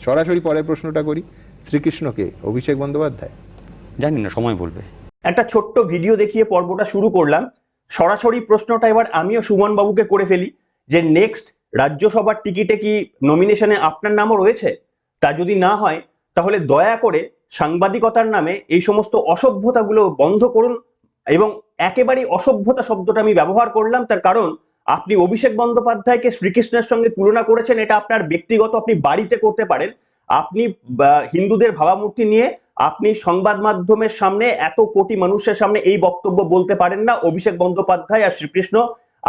সরাসরি পরের প্রশ্নটা করি, শ্রীকৃষ্ণকে অভিষেক বন্দ্যোপাধ্যায়? জানি না, সময় বলবে। একটা ছোট্ট ভিডিও দেখিয়ে পর্বটা শুরু করলাম। সরাসরি প্রশ্নটা এবার আমিও সুমন বাবুকে করে ফেলি যে নেক্সট রাজ্যসভার টিকিটে কি নমিনেশনে আপনার নামও রয়েছে? তা যদি না হয় তাহলে দয়া করে সাংবাদিকতার নামে এই সমস্ত অসভ্যতাগুলো বন্ধ করুন। এবং একেবারেই অসভ্যতা শব্দটা আমি ব্যবহার করলাম তার কারণ আপনি অভিষেক বন্দ্যোপাধ্যায়কে শ্রীকৃষ্ণের সঙ্গে তুলনা করেছেন, এটা আপনার ব্যক্তিগত, আপনি বাড়িতে করতে পারেন। আপনি হিন্দুদের ভাবামূর্তি নিয়ে আপনি সংবাদ মাধ্যমের সামনে এত কোটি মানুষের সামনে এই বক্তব্য বলতে পারেন না। অভিষেক বন্দ্যোপাধ্যায় আর শ্রীকৃষ্ণ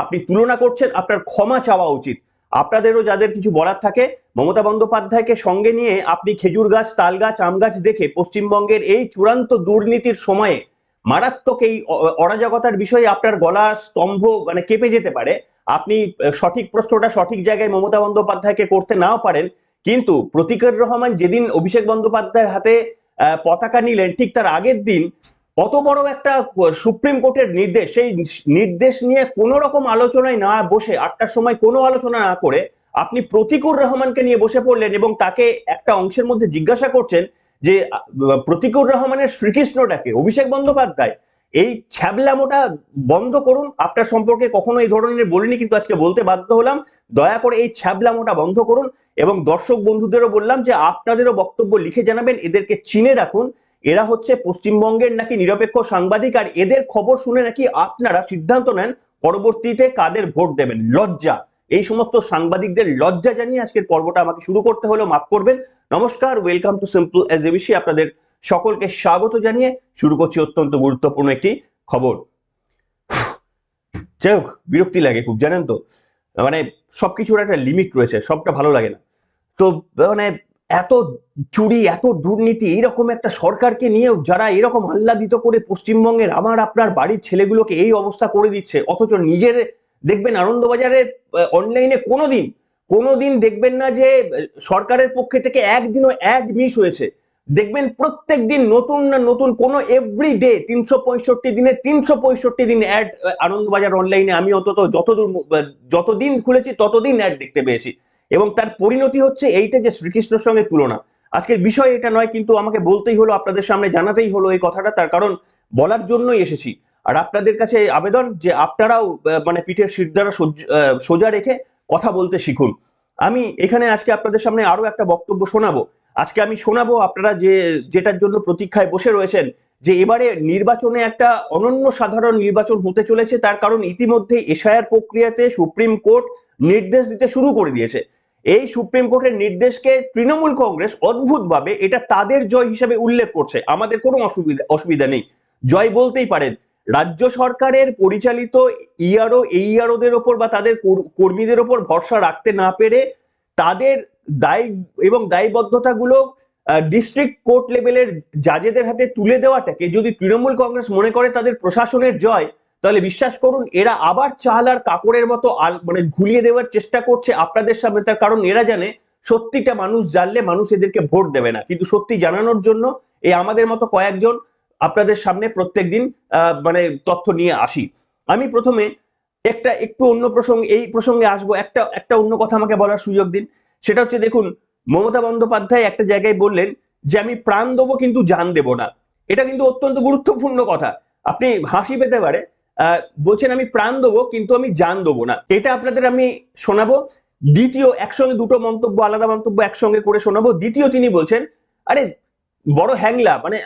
আপনি তুলনা করছেন, আপনার ক্ষমা চাওয়া উচিত। আপনাদেরও যাদের কিছু বলার থাকে, মমতা বন্দ্যোপাধ্যায়কে সঙ্গে নিয়ে আপনি খেজুর গাছ, তাল গাছ, আম গাছ দেখে পশ্চিমবঙ্গের এই চূড়ান্ত দুর্নীতির সময়ে মারাত্মক এই অরাজকতার বিষয়ে আপনার গলা স্তম্ভ মানে কেঁপে যেতে পারে। আপনি সঠিক প্রশ্নটা সঠিক জায়গায় মমতা বন্দ্যোপাধ্যায়কে করতে নাও পারেন, কিন্তু প্রতীকের রহমান যেদিন অভিষেক বন্দ্যোপাধ্যায়ের হাতে পতাকা নিলেন ঠিক তার আগের দিন অত বড় একটা সুপ্রিম কোর্টের নির্দেশ, সেই নির্দেশ নিয়ে কোনো রকম আলোচনায় না বসে, 8টার সময় কোনো আলোচনা না করে আপনি প্রতীকুর রহমানকে নিয়ে বসে পড়লেন এবং তাকে একটা অংশের মধ্যে জিজ্ঞাসা করছেন যে প্রতীকুর রহমানের শ্রীকৃষ্ণটাকে অভিষেক বন্দ্যোপাধ্যায়। এই ছ্যাবলামোটা বন্ধ করুন। আপনার সম্পর্কে কখনো এই ধরনের বলিনি, কিন্তু আজকে বলতে বাধ্য হলাম। দয়া করে এই ছ্যাবলামোটা বন্ধ করুন এবং দর্শক বন্ধুদেরও বললাম যে আপনাদেরও বক্তব্য লিখে জানাবেন। এদেরকে চিনে রাখুন, এরা হচ্ছে পশ্চিমবঙ্গের নাকি নিরপেক্ষ সাংবাদিক, আর এদের খবর শুনে নাকি আপনারা সিদ্ধান্ত নেন পরবর্তীতে কাদের ভোট দেবেন। লজ্জা, এই সমস্ত সাংবাদিকদের লজ্জা জানিয়ে আজকের পর্বটা আমাকে শুরু করতে হলো, মাফ করবেন। নমস্কার, welcome to simple as ABC. আপনাদের সকলকে স্বাগত জানিয়ে শুরু করছি অত্যন্ত গুরুত্বপূর্ণ একটি খবর। যাই হোক, বিরক্তি লাগে খুব, জানেন তো, মানে সবকিছুর একটা লিমিট রয়েছে, সবটা ভালো লাগে না। তো মানে এত চুরি, এত দুর্নীতি, এইরকম একটা সরকারকে নিয়েও যারা এরকম আহ্লাদিত করে পশ্চিমবঙ্গের আমার আপনার বাড়ির ছেলেগুলোকে এই অবস্থা করে দিচ্ছে, অথচ নিজের দেখবেন আনন্দবাজারের অনলাইনে কোনোদিন দেখবেন না যে সরকারের পক্ষে থেকে একদিনও অ্যাড মিস হয়েছে। দেখবেন প্রত্যেক দিন নতুন না নতুন কোনো এভরিডে 365 দিনে 365 দিন অ্যাড আনন্দবাজার অনলাইনে। আমি অন্তত যতদিন খুলেছি ততদিন অ্যাড দেখতে পেয়েছি, এবং তার পরিণতি হচ্ছে এইটা যে শ্রীকৃষ্ণের সঙ্গে তুলনা। আজকের বিষয় এটা নয়, কিন্তু আমাকে বলতেই হলো, আপনাদের সামনে জানাতেই হলো এই কথাটা, তার কারণ বলার জন্যই এসেছি। আর আপনাদের কাছে আবেদন যে আপনারাও মানে পিঠের শিরদাঁড়া সোজা রেখে কথা বলতে শিখুন। আমি এখানে আজকে আপনাদের সামনে আরো একটা বক্তব্য শোনাবো। আজকে আমি শোনাবো আপনারা যেটার জন্য প্রতীক্ষায় বসে রয়েছেন, যে এবারে নির্বাচনে একটা অনন্য সাধারণ নির্বাচন হতে চলেছে। তার কারণ ইতিমধ্যে এসআইআর প্রক্রিয়াতে সুপ্রিম কোর্ট নির্দেশ দিতে শুরু করে দিয়েছে। এই সুপ্রিম কোর্টের নির্দেশকে তৃণমূল কংগ্রেস অদ্ভুতভাবে এটা তাদের জয় হিসেবে উল্লেখ করছে। আমাদের কোনো অসুবিধা নেই, জয় বলতেই পারেন। রাজ্য সরকারের পরিচালিত ইআরওদের ওপর বা তাদের কর্মীদের ওপর ভরসা রাখতে না পেরে তাদের দায় এবং দায়বদ্ধতাগুলো ডিস্ট্রিক্ট কোর্ট লেভেলের জাজেদের হাতে তুলে দেওয়াটাকে যদি তৃণমূল কংগ্রেস মনে করে তাদের প্রশাসনের জয়, তাহলে বিশ্বাস করুন এরা আবার চাল আর কাকড়ের মতো মানে ঘুরিয়ে দেওয়ার চেষ্টা করছে আপনাদের সামনে। তার কারণ এরা জানে সত্যিটা মানুষ জানলে মানুষ এদেরকে ভোট দেবে না, কিন্তু সত্যি জানানোর জন্য এই আমাদের মতো কয়েকজন আপনাদের সামনে প্রত্যেকদিন মানে তথ্য নিয়ে আসি। আমি প্রথমে একটু অন্য এই প্রসঙ্গে আসবো। একটা অন্য কথা আমাকে বলার সুযোগ দিন। সেটা হচ্ছে, দেখুন, মমতা বন্দ্যোপাধ্যায় একটা জায়গায় বললেন যে আমি প্রাণ দেবো কিন্তু জান দেব না। এটা কিন্তু অত্যন্ত গুরুত্বপূর্ণ কথা। আপনি হাসি পেতে পারে, বলছেন আমি প্রাণ দেবো কিন্তু আমি জান দেবো না। এটা আপনাদের আমি শোনাবো। দ্বিতীয়, একসঙ্গে দুটো মন্তব্য, আলাদা মন্তব্য একসঙ্গে করে শোনাবো। দ্বিতীয়, তিনি বলছেন আরে বড় হ্যাংলা, মানে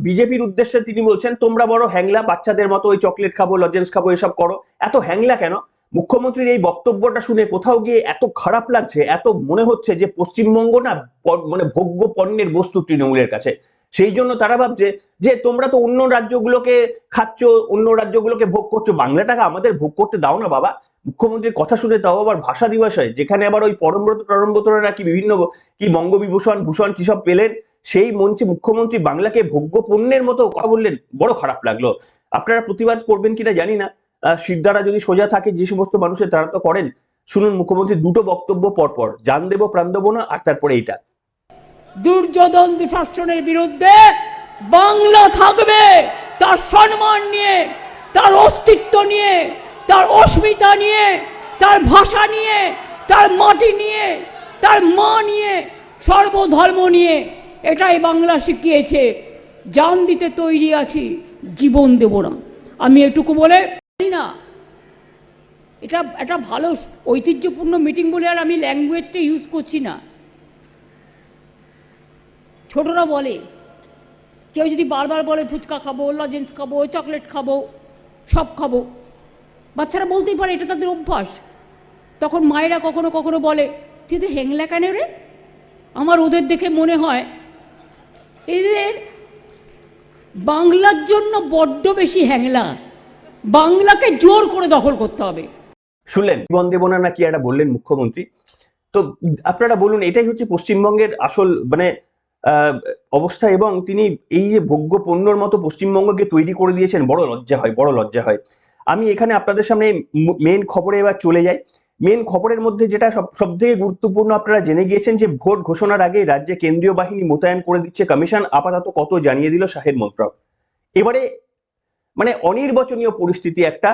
বিজেপির উদ্দেশ্যে তিনি বলছেন তোমরা বড় হ্যাংলা, বাচ্চাদের মতো ওই চকলেট খাবো, লজেন্স খাবো, এসব করো, এত হ্যাংলা কেন? মুখ্যমন্ত্রীর এই বক্তব্যটা শুনে কোথাও গিয়ে এত খারাপ লাগছে, এত মনে হচ্ছে যে পশ্চিমবঙ্গ না মানে ভোগ্য পণ্যের বস্তু তৃণমূলের কাছে। সেই জন্য তারা ভাবছে যে তোমরা তো অন্য রাজ্যগুলোকে খাচ্ছ, অন্য রাজ্যগুলোকে ভোগ করছো, বাংলাটাকে আমাদের ভোগ করতে দাও না বাবা। মুখ্যমন্ত্রীর কথা শুনে, তাও আবার ভাষা দিবস হয়, যেখানে আবার ওই পরমব্রতরা নাকি বিভিন্ন কি বঙ্গবিভূষণ ভূষণ কি সব পেলেন, সেই মঞ্চে মুখ্যমন্ত্রী বাংলাকে ভোগ্য পণ্যের মতো কথা বললেন। বড় খারাপ লাগলো। আপনারা প্রতিবাদ করবেন কিনা জানি না, শিরদাঁড়া যদি সোজা থাকে যে সমস্ত মানুষের, তারা তো করেন। শুনুন মুখ্যমন্ত্রীর দুটো বক্তব্য পরপর, জান দেব প্রাণ দেবো না, আর তারপরে এইটা। দুর্যোধন দুঃশাসনের বিরুদ্ধে বাংলা থাকবে তার সম্মান নিয়ে, তার অস্তিত্ব নিয়ে, তার অস্মিতা নিয়ে, তার ভাষা নিয়ে, তার মাটি নিয়ে, তার মা নিয়ে, সর্বধর্ম নিয়ে। এটাই বাংলা শিখিয়েছে, জান দিতে তৈরি আছি, জীবন দেব না। আমি এটুকু বলে জানি না, এটা একটা ভালো ঐতিহ্যপূর্ণ মিটিং বলে আর আমি ল্যাঙ্গুয়েজটা ইউজ করছি না। ছোটরা বলে, কেউ যদি বারবার বলে ফুচকা খাবো, লজেন্স খাবো, চকলেট খাবো, সব খাবো, বাচ্চারা বলতেই পারে, এটা তাদের অভ্যাস। তখন মায়েরা কখনো কখনো বলে, তুই তো হ্যাংলা কেন রে? আমার ওদের দেখে মনে হয় এদের বাংলার জন্য বড্ড বেশি হ্যাংলা, বাংলাকে জোর করে দখল করতে হবে। শুনলেন জীবন দেব না নাকি একটা বললেন মুখ্যমন্ত্রী। তো আপনারা বলুন, এটাই হচ্ছে পশ্চিমবঙ্গের আসল মানে অবস্থা। এবং তিনি এই যে ভোগ্য পণ্যর মতো পশ্চিমবঙ্গকে তৈরি করে দিয়েছেন, বড় লজ্জা হয়, বড় লজ্জা হয়। আমি এখানে আপনাদের সামনে মেন খবরে এবার চলে যাই। মেন খবরের মধ্যে যেটা সব থেকে গুরুত্বপূর্ণ, আপনারা জেনে গিয়েছেন যে ভোট ঘোষণার আগে রাজ্যে কেন্দ্রীয় বাহিনী মোতায়েন করে দিচ্ছে কমিশন। আপাতত কত জানিয়ে দিল শাহের মন্ত্রক। এবারে মানে অনির্বাচনীয় পরিস্থিতি একটা।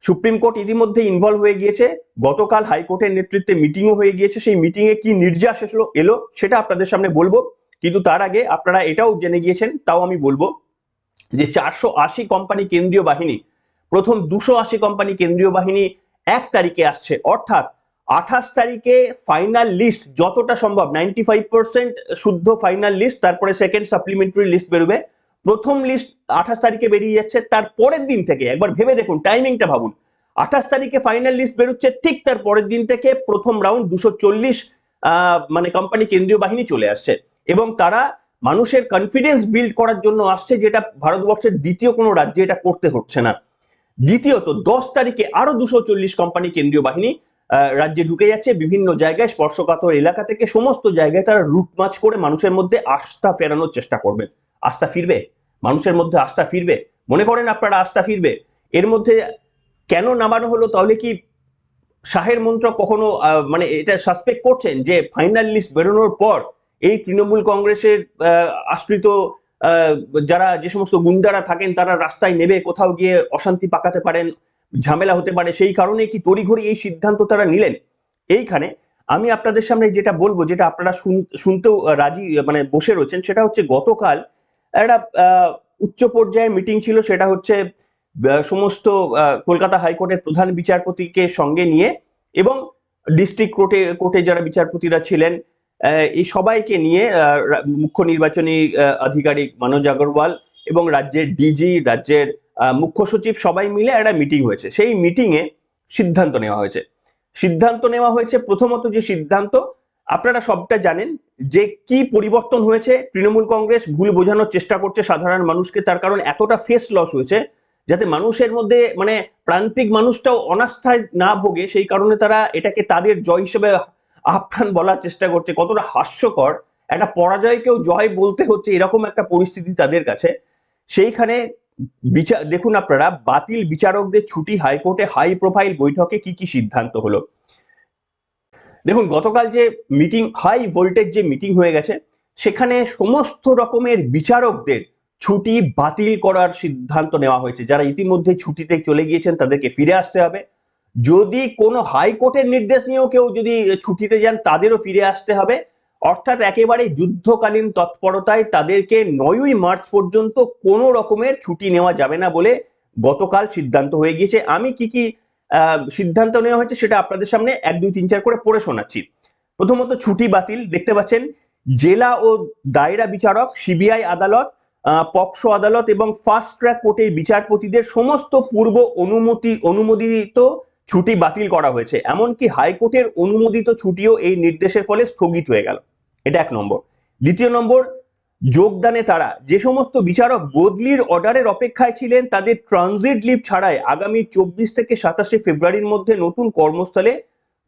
সুপ্রিম কোর্ট ইতিমধ্যে ইনভলভ হয়ে গিয়েছে, গতকাল হাইকোর্টের নেতৃত্বে মিটিংও হয়ে গিয়েছে। সেই মিটিং এ কি নির্যাস এলো সেটা আপনাদের সামনে বলবো, কিন্তু তার আগে আপনারা এটাও জেনে গিয়েছেন, তাও আমি বলবো যে 480 কোম্পানি কেন্দ্রীয় বাহিনী, প্রথম 280 কোম্পানি কেন্দ্রীয় বাহিনী 1 তারিখে আসছে। অর্থাৎ 28 তারিখে ফাইনাল লিস্ট যতটা সম্ভব 95% শুদ্ধ ফাইনাল লিস্ট, তারপরে সেকেন্ড সাপ্লিমেন্টারি লিস্ট বেরোবে। প্রথম লিস্ট 28 তারিখে বেরিয়ে যাচ্ছে, তার পরের দিন থেকে একবার ভেবে দেখুন, টাইমিংটা ভাবুন। 28 তারিখে ফাইনাল লিস্ট বেরোচ্ছে, ঠিক তার পরের দিন থেকে প্রথম রাউন্ড 240 মানে কোম্পানি কেন্দ্রীয় বাহিনী চলে আসছে। এবং তারা মানুষের কনফিডেন্স বিল্ড করার জন্য আসছে, যেটা ভারতবর্ষের দ্বিতীয় কোনো রাজ্যে এটা করতে হচ্ছে না। দ্বিতীয়ত 10 তারিখে আরো 240 কোম্পানি কেন্দ্রীয় বাহিনী রাজ্যে ঢুকে যাচ্ছে। বিভিন্ন জায়গায় স্পর্শকাতর এলাকা থেকে সমস্ত জায়গায় তারা রুট মার্চ করে মানুষের মধ্যে আস্থা ফেরানোর চেষ্টা করবে। আস্থা ফিরবে? মানুষের মধ্যে আস্থা ফিরবে? মনে করেন আপনারা আস্থা ফিরবে? এর মধ্যে কেন নামানো হলো? তাহলে কি শাহের মন্ত্রক কখনো মানে এটা সাসপেক্ট করছেন যে ফাইনাল লিস্ট বেরোনোর পর এই তৃণমূল কংগ্রেসের আশ্রিত যারা যে সমস্ত গুন্ডারা থাকেন তারা রাস্তায় নেবে, কোথাও গিয়ে অশান্তি পাকাতে পারেন, ঝামেলা হতে পারে, সেই কারণে কি তড়িঘড়ি এই সিদ্ধান্ত তারা নিলেন? এইখানে আমি আপনাদের সামনে যেটা বলবো, যেটা আপনারা শুনতেও রাজি মানে বসে রয়েছেন, সেটা হচ্ছে গতকাল একটা উচ্চ পর্যায়ের মিটিং ছিল। সেটা হচ্ছে সমস্ত কলকাতা হাইকোর্টের প্রধান বিচারপতিকে সঙ্গে নিয়ে এবং ডিস্ট্রিক্ট কোর্টে যারা বিচারপতিরা ছিলেন এই সবাইকে নিয়ে মুখ্য নির্বাচনী আধিকারিক মনোজ আগরওয়াল এবং রাজ্যের ডিজি, রাজ্যের মুখ্য সচিব সবাই মিলে একটা মিটিং হয়েছে। সেই মিটিং এ সিদ্ধান্ত নেওয়া হয়েছে। প্রথমত যে সিদ্ধান্ত, আপনারা সবটা জানেন যে কি পরিবর্তন হয়েছে। তৃণমূল কংগ্রেস ভুল বোঝানোর চেষ্টা করছে সাধারণ মানুষকে, তার কারণ এতটা ফেস লস হয়েছে যাতে মানুষের মধ্যে মানে প্রান্তিক মানুষটাও অনাস্থায় না ভোগে, সেই কারণে তারা এটাকে তাদের জয় হিসেবে আপ্রাণ বলার চেষ্টা করছে। কতটা হাস্যকর, একটা পরাজয়কেও জয় বলতে হচ্ছে, এরকম একটা পরিস্থিতি তাদের কাছে। সেইখানে দেখুন আপনারা, বাতিল বিচারকদের ছুটি, হাইকোর্টে হাই প্রোফাইল বৈঠকে কি কি সিদ্ধান্ত হলো দেখুন। গতকাল যে মিটিং, হাই ভোল্টেজ যে মিটিং হয়ে গেছে, সেখানে সমস্ত রকমের বিচারকদের ছুটি বাতিল করার সিদ্ধান্ত নেওয়া হয়েছে। যারা ইতিমধ্যে ছুটিতে চলে গিয়েছেন তাদেরকে ফিরে আসতে হবে। যদি কোনো হাইকোর্টের নির্দেশ নিয়েও কেউ যদি ছুটিতে যান তাদেরও ফিরে আসতে হবে। অর্থাৎ একেবারে যুদ্ধকালীন তৎপরতায় তাদেরকে 9ই মার্চ পর্যন্ত কোনো রকমের ছুটি নেওয়া যাবে না বলে গতকাল সিদ্ধান্ত হয়ে গিয়েছে। আমি কি কি সিদ্ধান্ত নেওয়া হয়েছে সেটা আপনাদের সামনে 1, 2, 3, 4 করে পড়ে শোনাচ্ছি। প্রথমত ছুটি বাতিল, দেখতে পাচ্ছেন জেলা ও দায়রা বিচারক, সিবিআই আদালত, পক্সো আদালত এবং ফাস্ট ট্র্যাক কোর্টের বিচারপতিদের সমস্ত পূর্ব অনুমোদিত ছুটি বাতিল করা হয়েছে। এমনকি হাইকোর্টের অনুমোদিত ছুটিও এই নির্দেশের ফলে স্থগিত হয়ে গেল। এটা 1 নম্বর। দ্বিতীয় নম্বর, যোগদানে তারা যে সমস্ত বিচারক বদলির অর্ডারের অপেক্ষায় ছিলেন তাদের ট্রানজিট লিভ ছাড়াই আগামী 24 থেকে 27 ফেব্রুয়ারির মধ্যে নতুন কর্মস্থলে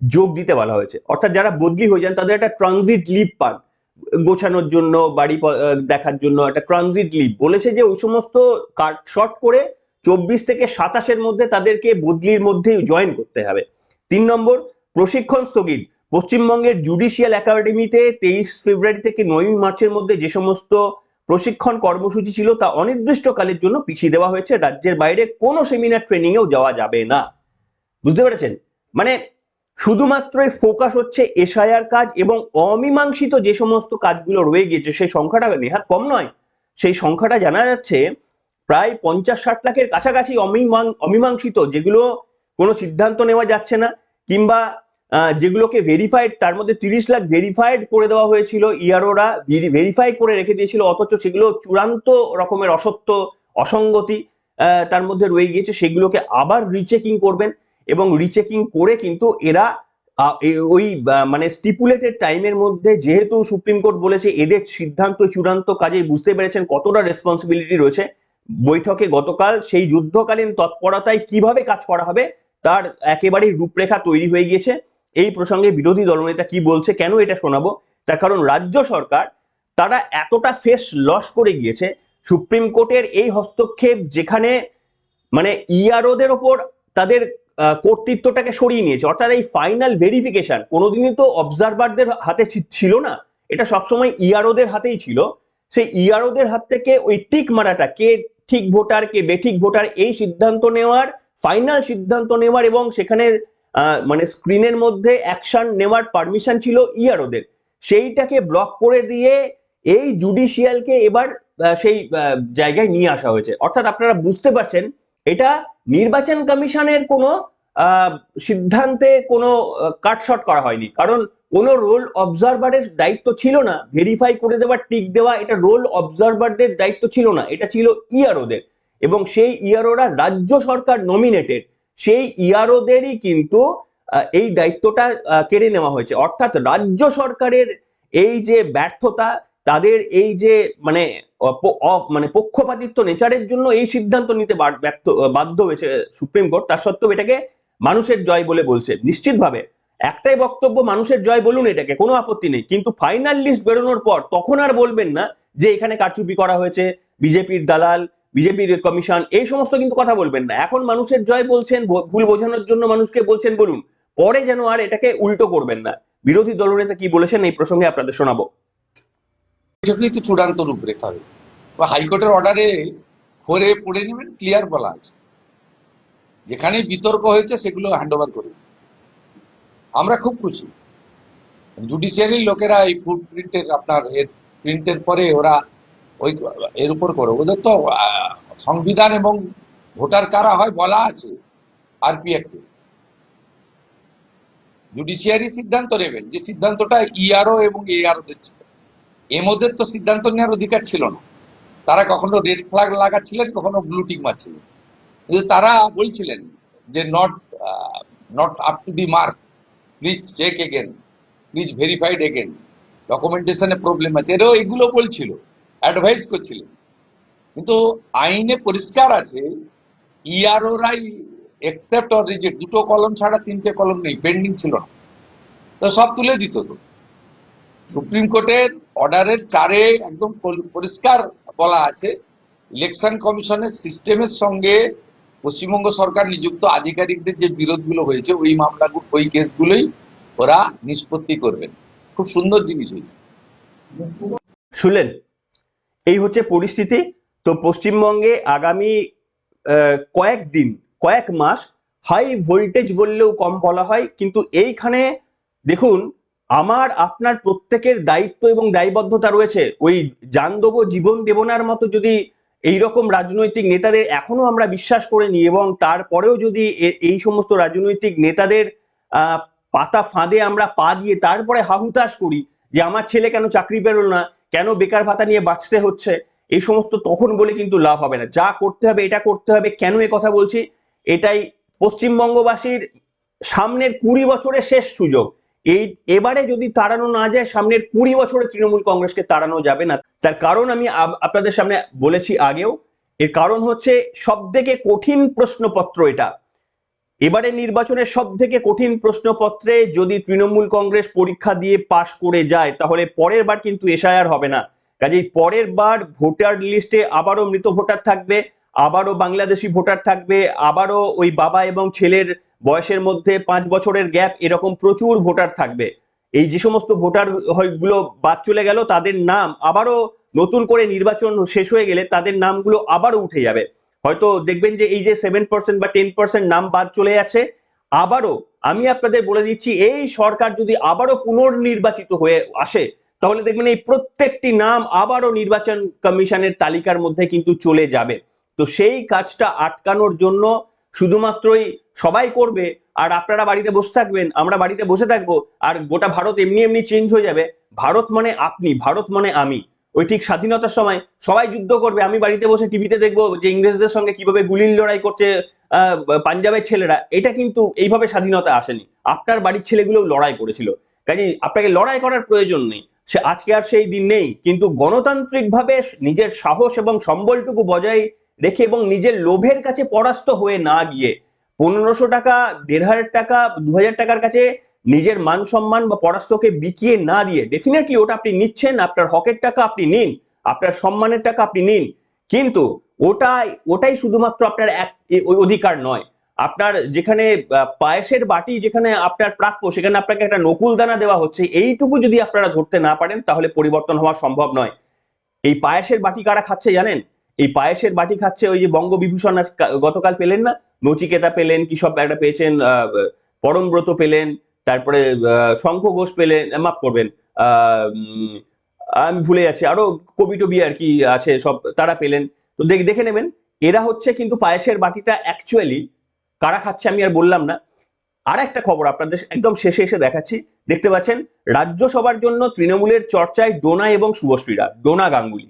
যোগ দিতে বলা হয়েছে। অর্থাৎ যারা বদলি হয়ে যান তাদের একটা ট্রানজিট লিভ পান, গোছানোর জন্য, বাড়ি দেখার জন্য একটা ট্রানজিট লিভ। বলেছে যে ওই সমস্ত কাট শর্ট করে 24 থেকে 27-এর মধ্যে তাদেরকে বদলির মধ্যে জয়েন করতে হবে। 3 নম্বর, প্রশিক্ষণ স্থগিত। পশ্চিমবঙ্গের জুডিশিয়াল একাডেমিতে 23 ফেব্রুয়ারি থেকে 9ই মার্চের মধ্যে যে সমস্ত প্রশিক্ষণ কর্মসূচি ছিল তা অনির্দিষ্টকালের জন্য পিছিয়ে দেওয়া হয়েছে। রাজ্যের বাইরে কোনো সেমিনার ট্রেনিং এও যাওয়া যাবে না। বুঝতে পেরেছেন? মানে শুধুমাত্রই ফোকাস হচ্ছে এসআইআর কাজ এবং অমীমাংসিত যে সমস্ত কাজগুলো রয়ে গিয়েছে সেই সংখ্যাটা নেহাত কম নয়। সেই সংখ্যাটা জানা যাচ্ছে প্রায় 50-60 লাখের কাছাকাছি অমীমাংসিত, যেগুলো কোনো সিদ্ধান্ত নেওয়া যাচ্ছে না, কিংবা যেগুলোকে ভেরিফাইড, তার মধ্যে 30 লাখ ভেরিফাইড করে দেওয়া হয়েছিল, ইআরওরা ভেরিফাই করে রেখে দিয়েছিল, অথচ সেগুলো চূড়ান্ত রকমের অসত্য অসঙ্গতি তার মধ্যে রয়ে গিয়েছে। সেগুলোকে আবার রিচেকিং করবেন এবং রিচেকিং করে কিন্তু এরা ওই মানে স্টিপুলেটেড টাইমের মধ্যে, যেহেতু সুপ্রিম কোর্ট বলেছে এদের সিদ্ধান্ত চূড়ান্ত কাজে, বুঝতে পেরেছেন কতটা রেসপন্সিবিলিটি রয়েছে। বৈঠকে গতকাল সেই যুদ্ধকালীন তৎপরতায় কিভাবে কাজ করা হবে তার একেবারেই রূপরেখা তৈরি হয়ে গিয়েছে। এই প্রসঙ্গে বিরোধী দলনেতা কি বলছে, কেন এটা শোনাবো, তার কারণ রাজ্য সরকার তারা এতটা ফেস লস করে গিয়েছে সুপ্রিম কোর্টের এই হস্তক্ষেপ, যেখানে মানে ইআরওদের ওপর তাদের কর্তৃত্বটাকে সরিয়ে নিয়েছে। অর্থাৎ এই ফাইনাল ভেরিফিকেশন কোনোদিনই তো অবজারভারদের হাতে ছিল না, এটা সবসময় ইআরওদের হাতেই ছিল। সেই ইআরওদের হাত থেকে ওই টিক মারাটা, কে ঠিক ভোটার কে বেঠিক ভোটার, এই সিদ্ধান্ত নেওয়ার, ফাইনাল সিদ্ধান্ত নেওয়ার এবং সেখানে মানে স্ক্রিনের মধ্যে অ্যাকশন নেওয়ার পারমিশন ছিল ইআরওদের, সেইটাকে ব্লক করে দিয়ে এই জুডিশিয়ালকে এবার সেই জায়গায় নিয়ে আসা হয়েছে। অর্থাৎ আপনারা বুঝতে পারছেন এটা নির্বাচন কমিশনের কোনো সিদ্ধান্তে কোনো কাটশট করা হয়নি, কারণ কোনো রোল অবজারভারের দায়িত্ব ছিল না ভেরিফাই করে দেওয়া, টিক দেওয়া, এটা রোল অবজারভারদের দায়িত্ব ছিল না, এটা ছিল ইআরওদের। এবং সেই ইআরওরা রাজ্য সরকার নমিনেটেড, সেই ইআরওদেরই কিন্তু এই দায়িত্বটা কেড়ে নেওয়া হয়েছে। অর্থাৎ রাজ্য সরকারের এই যে ব্যর্থতা, তাদের এই যে মানে মানে পক্ষপাতিত্ব নেচারের জন্য এই সিদ্ধান্ত নিতে বাধ্য হয়েছে সুপ্রিম কোর্ট, তার সত্ত্বেও এটাকে মানুষের জয় বলে বলছে। নিশ্চিতভাবে একটাই বক্তব্য, মানুষের জয় বলুন, এটাকে কোনো আপত্তি নেই, কিন্তু ফাইনাল লিস্ট বেরোনোর পর তখন আর বলবেন না যে এখানে কারচুপি করা হয়েছে, বিজেপির দালাল, বিজেপির কমিশন, এই সমস্ত কিন্তু কথা বলবেন না। এখন মানুষের জয় বলছেন, ভুল বোঝানোর জন্য মানুষকে বলছেন বলুন, পরে যেন আর এটাকে উল্টো করবেন না। বিরোধী দলনেতা কি বলেছেন এই প্রসঙ্গে আপনাদের শোনাবো। বৈঠকেই তো চূড়ান্ত রূপরেখা হবে, হাইকোর্টের অর্ডারে খরে পড়ে নেবেন, ক্লিয়ার বলা আছে, যেখানে বিতর্ক হয়েছে সেগুলো হ্যান্ড ওভার করবে। আমরা খুব খুশি, জুডিশিয়ারির লোকেরা এই ফুড প্রিন্টের আপনার এর প্রিন্টের পরে ওরা ওই এর উপর করে, ওদের তো সংবিধান এবং ভোটার কারা হয় বলা আছে আরপি অ্যাক্টে। জুডিশিয়ারি সিদ্ধান্ত নেবেন, যে সিদ্ধান্তটা ইআরও এবং এআরও দিচ্ছে, এমদের তো সিদ্ধান্ত নেওয়ার অধিকার ছিল না। তারা কখনো রেড ফ্ল্যাগ লাগাচ্ছিলেন, কখনো ব্লু টিক মারছিলেন, কিন্তু তারা বলছিলেন যে not up to the mark, please check again, please verified again, ডকুমেন্টেশনে প্রবলেম আছে, এরাও এগুলো বলছিল, অ্যাডভাইস করছিলেন। কিন্তু আইনে পরিষ্কার আছে ইআরওরাই একসেপ্ট অর রিজেক্ট, দুটো কলম ছাড়া তিনটে কলম নেই, পেন্ডিং ছিল না, তো সব তুলে দিত। তো সুপ্রিম কোর্টের অর্ডারের 4-এ একদম পরিষ্কার বলা আছে ইলেকশন কমিশনের সিস্টেমের সঙ্গে পশ্চিমবঙ্গ সরকার নিযুক্ত আধিকারিকদের যে বিরোধগুলো হয়েছে ওই মামলাগুলো, ওই কেসগুলোই ওরা নিষ্পত্তি করবেন। খুব সুন্দর জিনিস হয়েছে। শুনলেন, এই হচ্ছে পরিস্থিতি। তো পশ্চিমবঙ্গে আগামী কয়েকদিন, কয়েক মাস হাই ভোল্টেজ বললেও কম বলা হয়, কিন্তু এইখানে দেখুন আমার আপনার প্রত্যেকের দায়িত্ব এবং দায়বদ্ধতা রয়েছে। ওই জান দেবো জীবন দেব নার মতো যদি এইরকম রাজনৈতিক নেতাদের এখনো আমরা বিশ্বাস করে নিই, এবং তারপরেও যদি এই সমস্ত রাজনৈতিক নেতাদের পাতা ফাঁদে আমরা পা দিয়ে তারপরে হাহুতাশ করি যে আমার ছেলে কেন চাকরি পেল না, কেন বেকার ভাতা নিয়ে বাঁচতে হচ্ছে, এই সমস্ত তখন বলে কিন্তু লাভ হবে না। যা করতে হবে এটা করতে হবে। কেন এ কথা বলছি, এটাই পশ্চিমবঙ্গবাসীর সামনের 20 বছরের শেষ সুযোগ। এবারে যদি তাড়ানো না যায়, সামনের 20 বছরে তৃণমূল কংগ্রেসকে তাড়ানো যাবে না। তার কারণ আমি আপনাদের সামনে বলেছি আগেও, এর কারণ হচ্ছে সব থেকে কঠিন প্রশ্নপত্র এটা। এবারে নির্বাচনের সব থেকে কঠিন প্রশ্নপত্রে যদি তৃণমূল কংগ্রেস পরীক্ষা দিয়ে পাশ করে যায়, তাহলে পরের বার কিন্তু এসআইআর হবে না। কাজেই পরের বার ভোটার লিস্টে আবারও মৃত ভোটার থাকবে, আবারও বাংলাদেশি ভোটার থাকবে, আবারও ওই বাবা এবং ছেলের বয়সের মধ্যে 5 বছরের গ্যাপ, এরকম প্রচুর ভোটার থাকবে। এই যে সমস্ত ভোটার গুলো বাদ চলে গেল, তাদের নাম আবারও নতুন করে নির্বাচন শেষ হয়ে গেলে তাদের নামগুলো আবারও উঠে যাবে। হয়তো দেখবেন যে এই যে 7% বা 10% নাম বাদ চলে যাচ্ছে, আবারও আমি আপনাদের বলে দিচ্ছি, এই সরকার যদি আবারও পুনর্নির্বাচিত হয়ে আসে, তাহলে দেখবেন এই প্রত্যেকটি নাম আবারও নির্বাচন কমিশনের তালিকার মধ্যে কিন্তু চলে যাবে। তো সেই কাজটা আটকানোর জন্য শুধুমাত্রই সবাই করবে আর আপনারা বাড়িতে বসে থাকবেন, আমরা বাড়িতে বসে থাকবো, আর গোটা ভারত এমনি এমনি চেঞ্জ হয়ে যাবে। ভারত মানে আপনি, ভারত মানে আমি। ওই ঠিক স্বাধীনতার সময় সবাই যুদ্ধ করবে, আমি বাড়িতে বসে টিভিতে দেখবো যে ইংরেজদের সঙ্গে কিভাবে গুলির লড়াই করছে পাঞ্জাবের ছেলেরা। এটা কিন্তু এইভাবে স্বাধীনতা আসেনি, আপনার বাড়ির ছেলেগুলো লড়াই করেছিল। কাজে আপনাকে লড়াই করার প্রয়োজন নেই, সে আজকে আর সেই দিন নেই। কিন্তু গণতান্ত্রিকভাবে নিজের সাহস এবং সম্বলটুকু বজায় রেখে এবং নিজের লোভের কাছে পরাস্ত হয়ে না গিয়ে 1500 টাকা, 1500 টাকা, 2000 টাকার কাছে নিজের মান সম্মান বা পরাস্তকে বিকিয়ে না দিয়ে, ডেফিনেটলি ওটা আপনি নিচ্ছেন, আপনার হকের টাকা আপনি নিন, আপনার সম্মানের টাকা আপনি নিন, কিন্তু ওটাই শুধুমাত্র আপনার ওই অধিকার নয়। আপনার যেখানে পায়েসের বাটি যেখানে আপনার প্রাপ্য, সেখানে আপনাকে একটা নকুল দানা দেওয়া হচ্ছে, এইটুকু যদি আপনারা ধরতে না পারেন তাহলে পরিবর্তন হওয়া সম্ভব নয়। এই পায়েসের বাটি কারা খাচ্ছে জানেন? এই পায়েসের বাটি খাচ্ছে ওই যে বঙ্গবিভূষণ গতকাল পেলেন না, নচিকেতা পেলেন, কি সব একটা পেয়েছেন, পরমব্রত পেলেন, তারপরে শঙ্খ ঘোষ পেলেন, মাফ করবেন, আমি ভুলে যাচ্ছি, আরো কবি টবি আর কি আছে সব, তারা পেলেন। তো দেখে নেবেন, এরা হচ্ছে কিন্তু পায়েসের বাটিটা অ্যাকচুয়ালি কারা খাচ্ছে আমি আর বললাম না। আর একটা খবর আপনাদের একদম শেষে এসে দেখাচ্ছি, দেখতে পাচ্ছেন রাজ্যসভার জন্য তৃণমূলের চর্চায় ডোনা এবং শুভশ্রীরা। ডোনা গাঙ্গুলি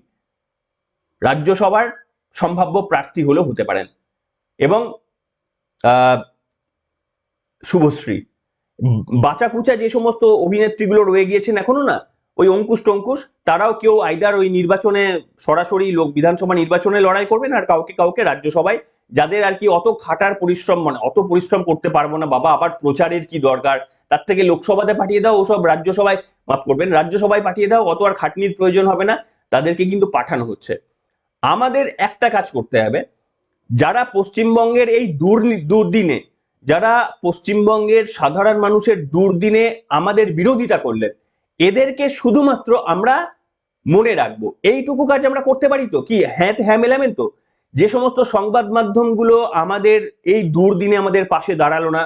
রাজ্যসভার সম্ভাব্য প্রার্থী হলেও হতে পারেন, এবং শুভশ্রী, বাঁচাকুচা যে সমস্ত অভিনেত্রীগুলো রয়ে গিয়েছেন এখনো না, ওই অঙ্কুশ টঙ্কুশ, তারাও কেউ আইদার ওই নির্বাচনে সরাসরি বিধানসভা নির্বাচনে লড়াই করবেন, আর কাউকে কাউকে রাজ্যসভায়, যাদের আর কি অত খাটার পরিশ্রম, মানে অত পরিশ্রম করতে পারবো না বাবা, আবার প্রচারের কি দরকার, তার থেকে লোকসভাতে পাঠিয়ে দাও, ওসব রাজ্যসভায়, মাফ করবেন, রাজ্যসভায় পাঠিয়ে দাও, অত আর খাটনির প্রয়োজন হবে না। তাদেরকে কিন্তু পাঠানো হচ্ছে। আমাদের একটা কাজ করতে হবে, যারা পশ্চিমবঙ্গের এই দুর্দিনে, যারা পশ্চিমবঙ্গের সাধারণ মানুষের দুর্দিনে আমাদের বিরোধিতা করলেন, এদেরকে শুধুমাত্র আমরা মনে রাখবো, এইটুকু কাজ আমরা করতে পারি তো? কি হ্যাঁ মেলামেন তো? যে সমস্ত সংবাদ মাধ্যমগুলো আমাদের এই দুর্দিনে আমাদের পাশে দাঁড়ালো না,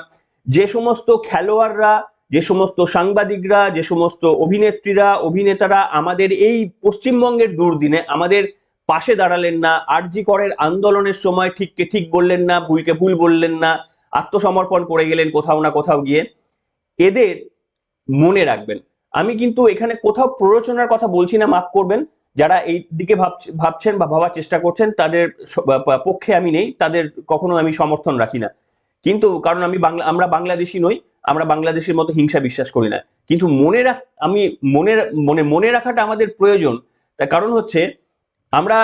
যে সমস্ত খেলোয়াড়রা, যে সমস্ত সাংবাদিকরা, যে সমস্ত অভিনেত্রীরা, অভিনেতারা আমাদের এই পশ্চিমবঙ্গের দুর্দিনে আমাদের পাশে দাঁড়ালেন না, আরজি করের আন্দোলনের সময় ঠিককে ঠিক বললেন না, ভুলকে ভুল বললেন না, আত্মসমর্পণ করে গেলেন কোথাও না কোথাও গিয়ে, এদের মনে রাখবেন। আমি কিন্তু এখানে কোথাও প্ররোচনার কথা বলছি না, মাফ করবেন, যারা এই দিকে ভাবছেন বা ভাবার চেষ্টা করছেন তাদের পক্ষে আমি নেই, তাদের কখনো আমি সমর্থন রাখি না। কিন্তু কারণ আমরা বাংলাদেশি নই, আমরা বাংলাদেশের মতো হিংসা বিশ্বাস করি না। কিন্তু মনে রাখাটা আমাদের প্রয়োজন। তার কারণ হচ্ছে, আমরা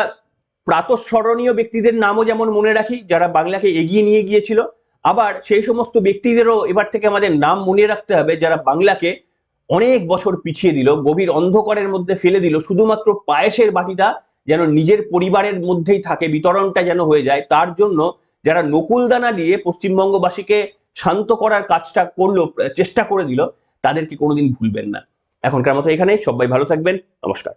প্রাতঃস্মরণীয় ব্যক্তিদের নামও যেমন মনে রাখি যারা বাংলাকে এগিয়ে নিয়ে গিয়েছিল, আবার সেই সমস্ত ব্যক্তিদেরও এবার থেকে আমাদের নাম মনে রাখতে হবে যারা বাংলাকে অনেক বছর পিছিয়ে দিল, গভীর অন্ধকারের মধ্যে ফেলে দিল, শুধুমাত্র পায়েসের বাটিটা যেন নিজের পরিবারের মধ্যেই থাকে, বিতরণটা যেন হয়ে যায়, তার জন্য যারা নকুলদানা দিয়ে পশ্চিমবঙ্গবাসীকে শান্ত করার কাজটা করলো, চেষ্টা করে দিল, তাদেরকে কোনোদিন ভুলবেন না। এখনকার মতো এখানেই, সবাই ভালো থাকবেন, নমস্কার।